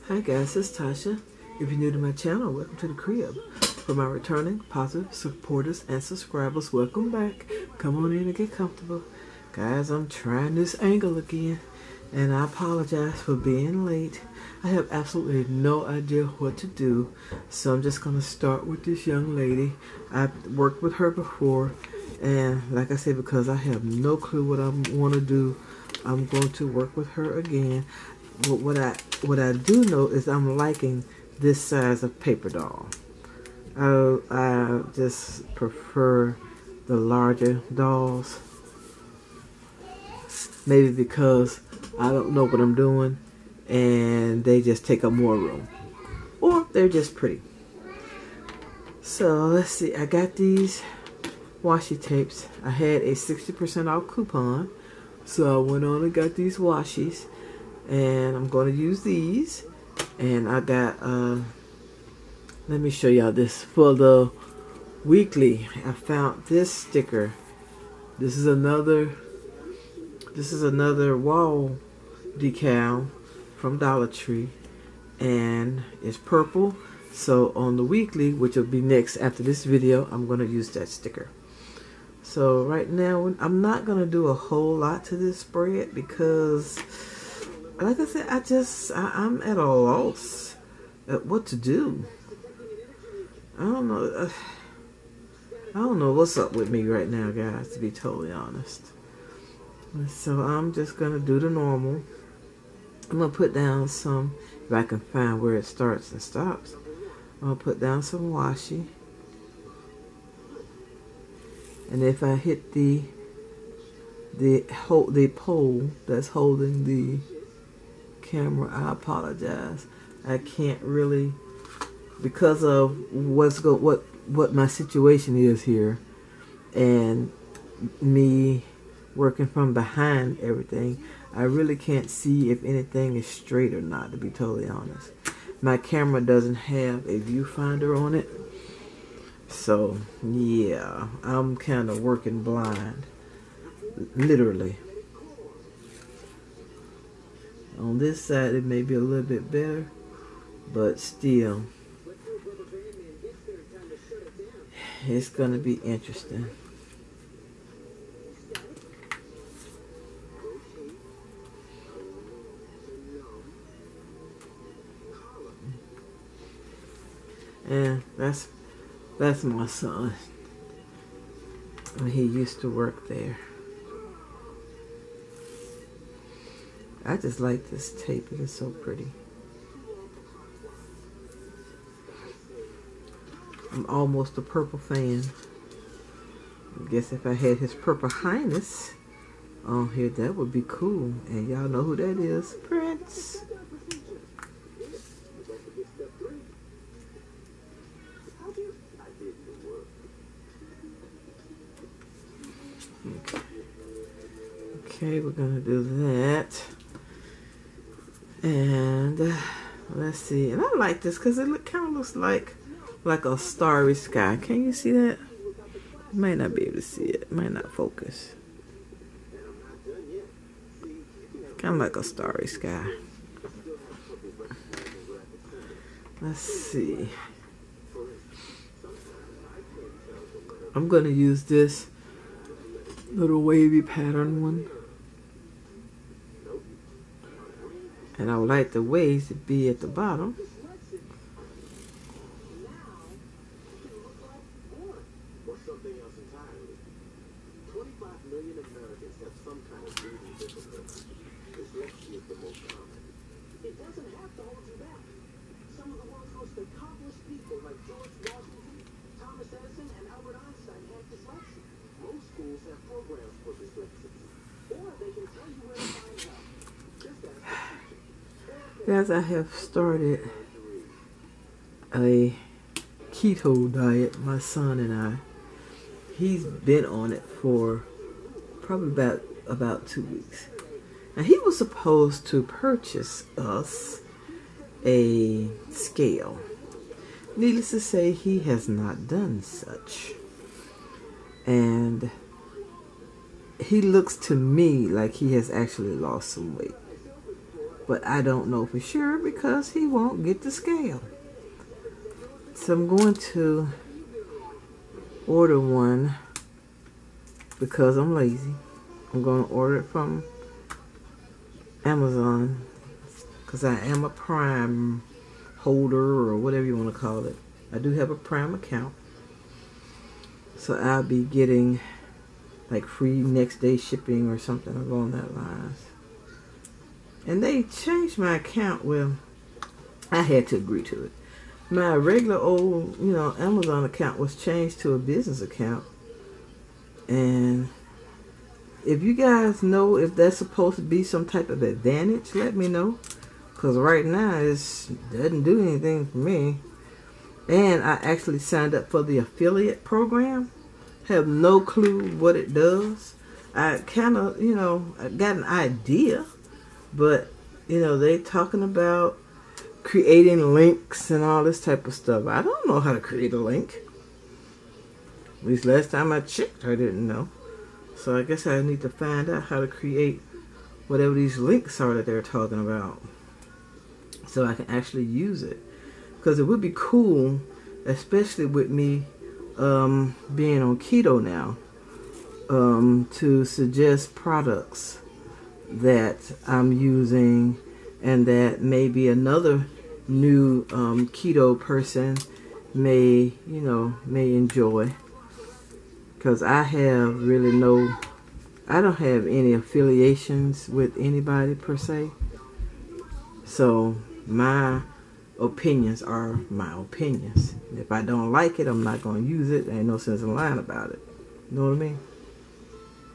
Hi guys, it's Tasha. If you're new to my channel, welcome to the crib. For my returning positive supporters and subscribers, welcome back. Come on in and get comfortable. Guys, I'm trying this angle again, and I apologize for being late. I have absolutely no idea what to do, so I'm just going to start with this young lady. I've worked with her before, and like I said, because I have no clue what I want to do, I'm going to work with her again. But what I do know is I'm liking this size of paper doll. I just prefer the larger dolls. Maybe because I don't know what I'm doing and they just take up more room. Or they're just pretty. So let's see, I got these washi tapes. I had a 60% off coupon. So I went on and got these washies. And I'm going to use these. And I got, let me show y'all this. For the weekly, I found this sticker. This is another wall decal from Dollar Tree. And it's purple. So on the weekly, which will be next after this video, I'm going to use that sticker. So right now, I'm not going to do a whole lot to this spread because, like I said, I'm at a loss at what to do. I don't know. I don't know what's up with me right now, guys, to be totally honest. So I'm just going to do the normal. I'm going to put down some, if I can find where it starts and stops. I'm going to put down some washi. And if I hit the pole that's holding the camera, I apologize. I can't really, because of what my situation is here and me working from behind everything, I really can't see if anything is straight or not, to be totally honest. My camera doesn't have a viewfinder on it, so yeah, I'm kind of working blind, literally. On this side, it may be a little bit better, but still, it's going to be interesting. And that's my son. He used to work there. I just like this tape. It is so pretty. I'm almost a purple fan. I guess if I had his Purple Highness on here, that would be cool. And y'all know who that is. Prince. Okay, we're going to do that. And let's see. And I like this because it kind of looks like a starry sky. Can you see that? You might not be able to see it. It might not focus. Kind of like a starry sky. Let's see. I'm going to use this little wavy pattern one. And I would like the waves to be at the bottom. It doesn't have to hold you back. Some of the world's most accomplished people like George Washington, Thomas Edison, and Albert Einstein had dyslexia. Most schools have programs for dyslexics. Or they can tell you where to find help. Just ask the teacher. Guys, I have started a keto diet, my son and I. He's been on it for probably about 2 weeks. And he was supposed to purchase us a scale. Needless to say, he has not done such. And he looks to me like he has actually lost some weight. but I don't know for sure because he won't get the scale. So I'm going to order one because I'm lazy. I'm going to order it from Amazon because I am a Prime holder or whatever you want to call it. I do have a Prime account. So I'll be getting like free next day shipping or something along that lines. And they changed my account. Well, I had to agree to it. My regular old, Amazon account was changed to a business account. And if you guys know if that's supposed to be some type of advantage, let me know. Because right now it doesn't do anything for me. And I actually signed up for the affiliate program. Have no clue what it does. I kind of, I got an idea. But, they talking about creating links and all this type of stuff. I don't know how to create a link. At least last time I checked, I didn't know. So I guess I need to find out how to create whatever these links are that they're talking about, so I can actually use it. Because it would be cool, especially with me being on keto now, to suggest products that I'm using and that maybe another new keto person may enjoy. Because I don't have any affiliations with anybody per se. So my opinions are my opinions. If I don't like it, I'm not going to use it. There ain't no sense in lying about it. You know what I mean?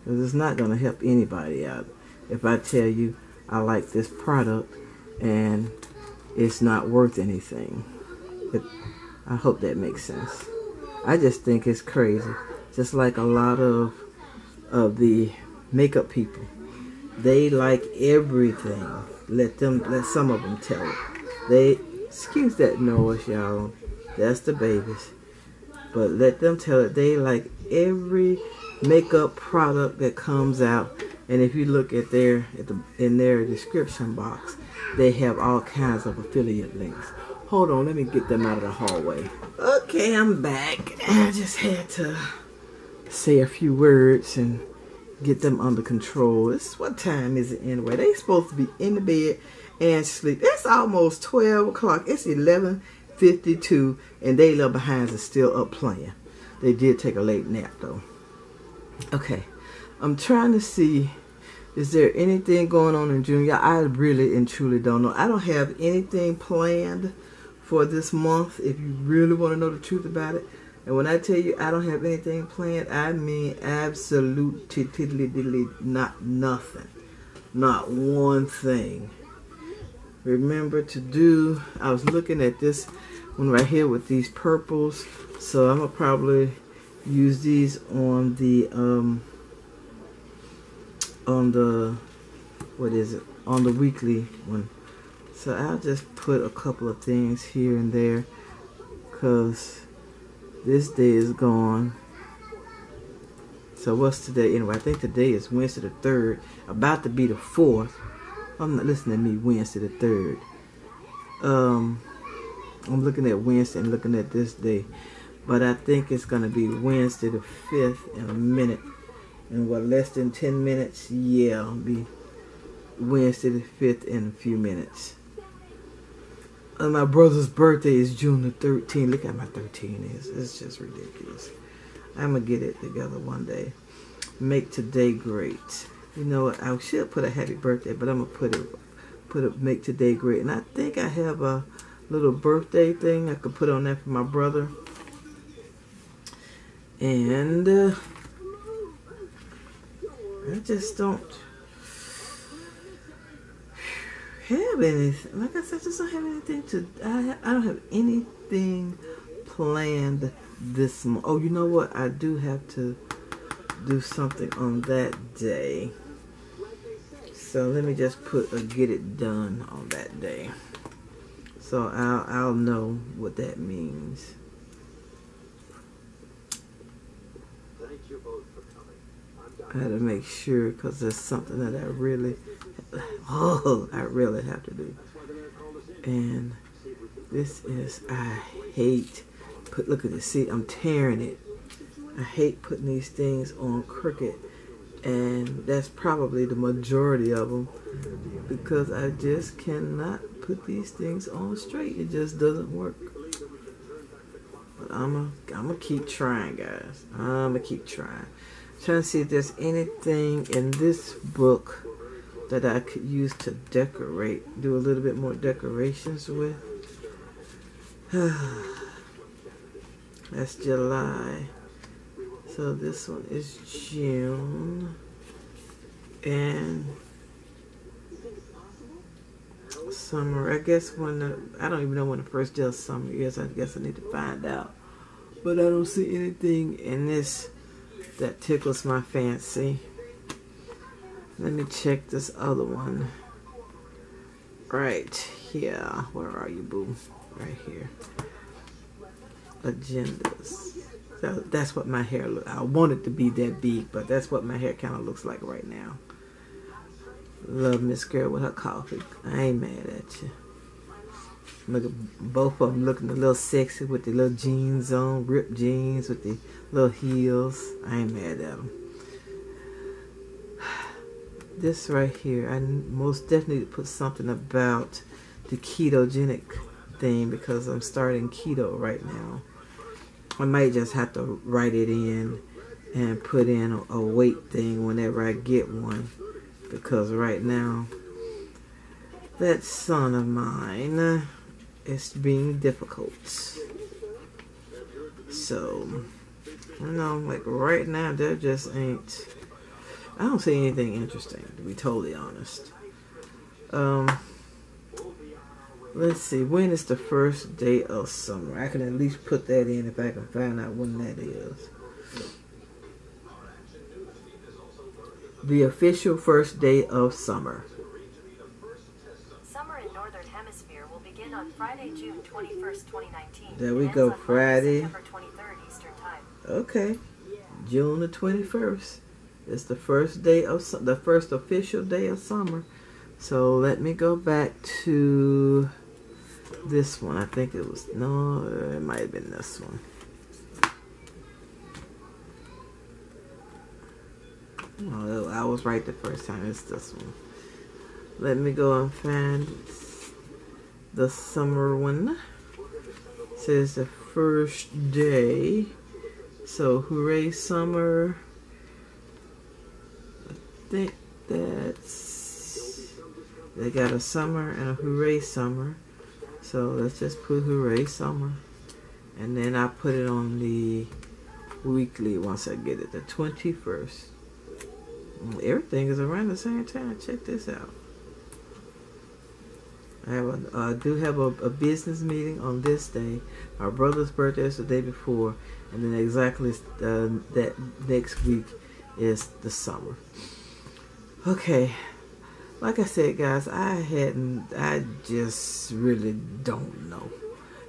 Because it's not going to help anybody out if I tell you I like this product and it's not worth anything. I hope that makes sense. I just think it's crazy. Just like a lot of the makeup people. They like everything. Let some of them tell it. Excuse that noise, y'all. That's the babies. But let them tell it. They like every makeup product that comes out. And if you look at in their description box, they have all kinds of affiliate links. Hold on, let me get them out of the hallway. Okay, I'm back. I just had to say a few words and get them under control. What time is it anyway? They supposed to be in the bed and sleep. It's almost 12 o'clock. It's 11:52 and they little behinds are still up playing. They did take a late nap though. Okay, I'm trying to see, is there anything going on in June? Yeah, I really and truly don't know. I don't have anything planned for this month, if you really want to know the truth about it. And when I tell you I don't have anything planned, I mean absolutely not nothing. Not one thing. Remember to do, I was looking at this one right here with these purples. So I'm going to probably use these on the weekly one. So I'll just put a couple of things here and there because this day is gone. So what's today anyway? I think today is Wednesday the 3rd, about to be the 4th. I'm not listening to me, Wednesday the 3rd. I'm looking at Wednesday and looking at this day. But I think it's going to be Wednesday the 5th in a minute. In what, less than 10 minutes? Yeah, it'll be Wednesday the 5th in a few minutes. And my brother's birthday is June the 13th. Look at my 13 is. It's just ridiculous. I'm going to get it together one day. Make today great. You know what? I should put a happy birthday, but I'm going to put a make today great. And I think I have a little birthday thing I could put on there for my brother. And I just don't have anything. Like I said, I just don't have anything I don't have anything planned this month. Oh, you know what? I do have to do something on that day. So let me just put a get it done on that day. So I'll know what that means. Thank you both for coming. I'm Dr. I had to make sure because there's something that I really have to do. And this is, I hate, look at this, see, I'm tearing it. I hate putting these things on crooked, and that's probably the majority of them, because I just cannot put these things on straight. It just doesn't work. But I'm gonna keep trying, guys. I'm gonna keep trying. Trying to see if there's anything in this book that I could use to decorate, do a little bit more decorations with. That's July. So this one is June. And summer, I guess I don't even know when the first day of summer is. I guess I need to find out. But I don't see anything in this that tickles my fancy. Let me check this other one. Right here. Where are you, boo? Right here. Agendas. So that's what my hair looks. I want it to be that big, but that's what my hair kind of looks like right now. Love Miss Girl with her coffee. I ain't mad at you. Look at both of them looking a little sexy with the little jeans on, ripped jeans with the little heels. I ain't mad at them. This right here, I most definitely put something about the ketogenic thing because I'm starting keto right now. I might just have to write it in and put in a weight thing whenever I get one, because right now that son of mine is being difficult. So, you know, like right now there just ain't, I don't see anything interesting, to be totally honest. Let's see, when is the first day of summer? I can at least put that in if I can find out when that is. The official first day of summer. Summer in Northern Hemisphere will begin on Friday, June 21st, 2019. There we go, Friday. September 23rd Eastern Time. Okay, June the 21st. It's the first day of the first official day of summer. So let me go back to this one. I think it was, no, it might have been this one. Oh, I was right the first time. It's this one. Let me go and find the summer one. It says the first day. So hooray summer. I think that's, they got a summer and a hooray summer. So let's just put hooray summer. And then I put it on the weekly once I get it, the 21st. Everything is around the same time. Check this out. I do have a business meeting on this day. My brother's birthday is the day before, and then exactly that next week is the summer. Okay, like I said, guys, I just really don't know.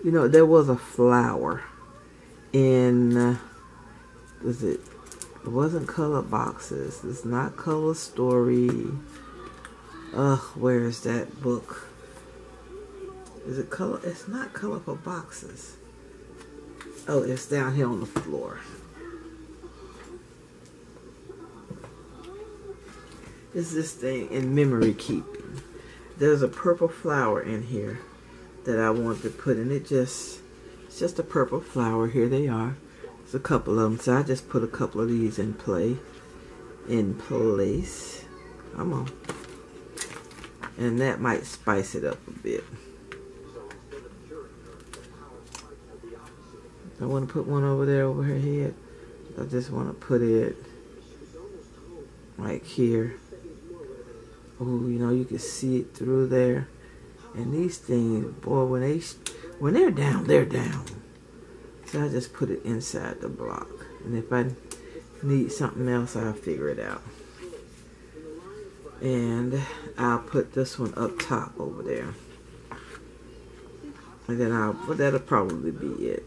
You know, there was a flower in, it wasn't Color Boxes. It's not Color Story. Where is that book? Is it Color? It's not Colorful Boxes. Oh, it's down here on the floor. It's this thing in memory keeping. There's a purple flower in here that I want to put in. It's just a purple flower. Here they are. There's a couple of them, so I just put a couple of these in place. Come on. And that might spice it up a bit. I want to put one over there over her head. I just want to put it like here. Oh, you know, you can see it through there. And these things, boy, when they're down, they're down. So I just put it inside the block. And if I need something else, I'll figure it out. And I'll put this one up top over there. And then that'll probably be it.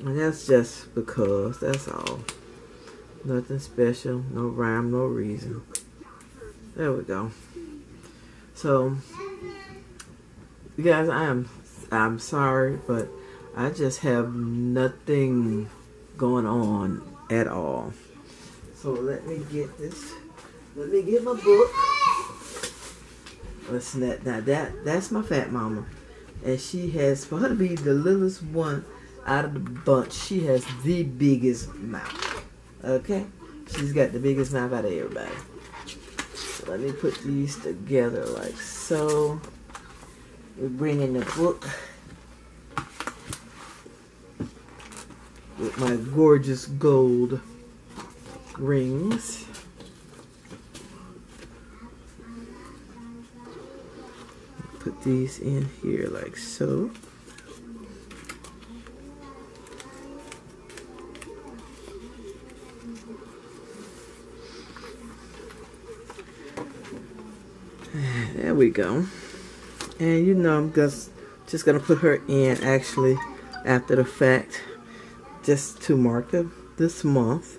And that's just because, that's all. Nothing special, no rhyme, no reason. There we go. So, you guys, I'm sorry, but I just have nothing going on at all. So let me get this. Let me get my book. Listen, that's my fat mama, and she has, for her to be the littlest one out of the bunch, she has the biggest mouth. Okay, she's got the biggest mouth out of everybody. So let me put these together like so. We bring in the book with my gorgeous gold rings. Put these in here like so. There we go. And you know, I'm just gonna put her in actually after the fact, just to mark this month.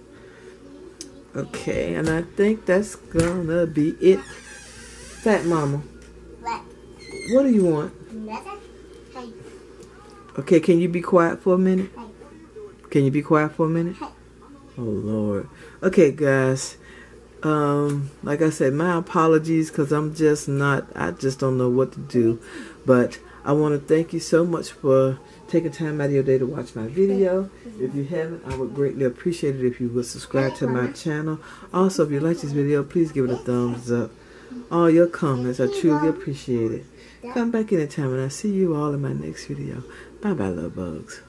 Okay, and I think that's gonna be it. Fat mama, what do you want? Okay, can you be quiet for a minute? Can you be quiet for a minute? Oh Lord. Okay, guys. Like I said, my apologies, because I just don't know what to do. But I want to thank you so much for taking time out of your day to watch my video. If you haven't, I would greatly appreciate it if you would subscribe to my channel. Also, if you like this video, please give it a thumbs up. All your comments, I truly appreciate it. Come back anytime, and I'll see you all in my next video. Bye bye, love bugs.